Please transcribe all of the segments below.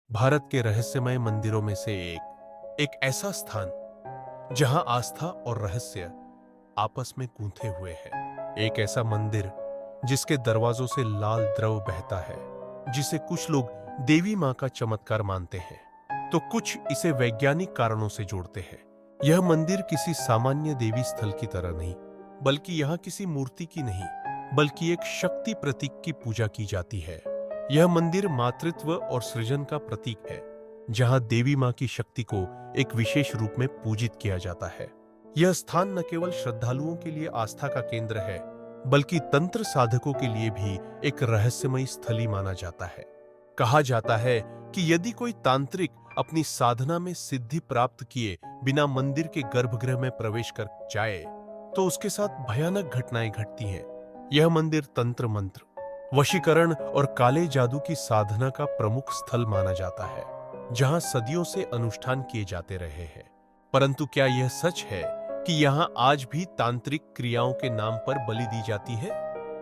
भारत के रहस्यमय मंदिरों में से एक ऐसा स्थान जहां आस्था और रहस्य आपस में गूंथे हुए हैं। एक ऐसा मंदिर जिसके दरवाजों से लाल द्रव बहता है, जिसे कुछ लोग देवी मां का चमत्कार मानते हैं तो कुछ इसे वैज्ञानिक कारणों से जोड़ते हैं। यह मंदिर किसी सामान्य देवी स्थल की तरह नहीं, बल्कि यहाँ किसी मूर्ति की नहीं, बल्कि एक शक्ति प्रतीक की पूजा की जाती है। यह मंदिर मातृत्व और सृजन का प्रतीक है, जहां देवी मां की शक्ति को एक विशेष रूप में पूजित किया जाता है। यह स्थान न केवल श्रद्धालुओं के लिए आस्था का केंद्र है, बल्कि तंत्र साधकों के लिए भी एक रहस्यमय स्थली माना जाता है। कहा जाता है कि यदि कोई तांत्रिक अपनी साधना में सिद्धि प्राप्त किए बिना मंदिर के गर्भगृह में प्रवेश कर जाए तो उसके साथ भयानक घटनाएं घटती हैं। यह मंदिर तंत्र मंत्र, वशीकरण और काले जादू की साधना का प्रमुख स्थल माना जाता है, जहां सदियों से अनुष्ठान किए जाते रहे हैं। परंतु क्या यह सच है कि यहां आज भी तांत्रिक क्रियाओं के नाम पर बलि दी जाती है,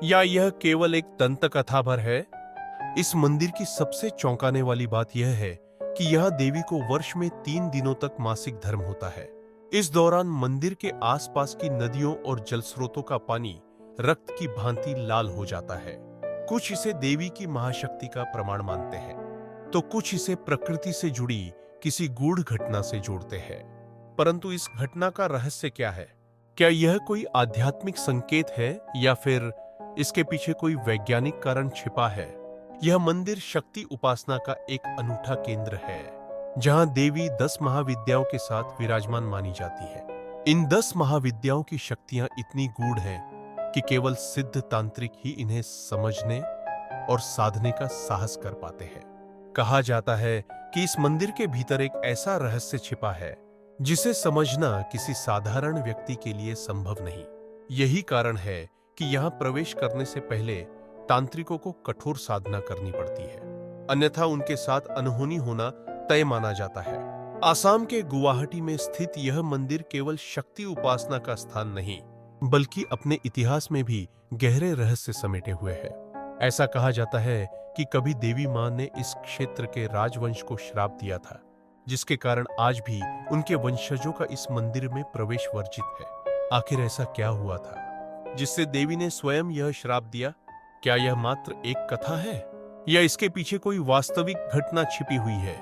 या यह केवल एक दंत कथा भर है? इस मंदिर की सबसे चौंकाने वाली बात यह है कि यह देवी को वर्ष में 3 दिनों तक मासिक धर्म होता है। इस दौरान मंदिर के आसपास की नदियों और जल स्रोतों का पानी रक्त की भांति लाल हो जाता है। कुछ इसे देवी की महाशक्ति का प्रमाण मानते हैं, तो कुछ इसे प्रकृति से जुड़ी किसी गूढ़ घटना से जोड़ते हैं। परंतु इस घटना का रहस्य क्या है? क्या यह कोई आध्यात्मिक संकेत है, या फिर इसके पीछे कोई वैज्ञानिक कारण छिपा है? यह मंदिर शक्ति उपासना का एक अनूठा केंद्र है, जहां देवी 10 महाविद्याओं के साथ विराजमान मानी जाती है। इन 10 महाविद्याओं की शक्तियां इतनी गूढ़ हैं कि केवल सिद्ध तांत्रिक ही इन्हें समझने और साधने का साहस कर पाते हैं। कहा जाता है कि इस मंदिर के भीतर एक ऐसा रहस्य छिपा है जिसे समझना किसी साधारण व्यक्ति के लिए संभव नहीं। यही कारण है कि यहां प्रवेश करने से पहले तांत्रिकों को कठोर साधना करनी पड़ती है, अन्यथा उनके साथ अनहोनी होना तय माना जाता है। आसाम के गुवाहाटी में स्थित यह मंदिर केवल शक्ति उपासना का स्थान नहीं, बल्कि अपने इतिहास में भी गहरे रहस्य समेटे हुए है। ऐसा कहा जाता है कि कभी देवी मां ने इस क्षेत्र के राजवंश को श्राप दिया था, जिसके कारण आज भी उनके वंशजों का इस मंदिर में प्रवेश वर्जित है। आखिर ऐसा क्या हुआ था जिससे देवी ने स्वयं यह श्राप दिया? क्या यह मात्र एक कथा है, या इसके पीछे कोई वास्तविक घटना छिपी हुई है?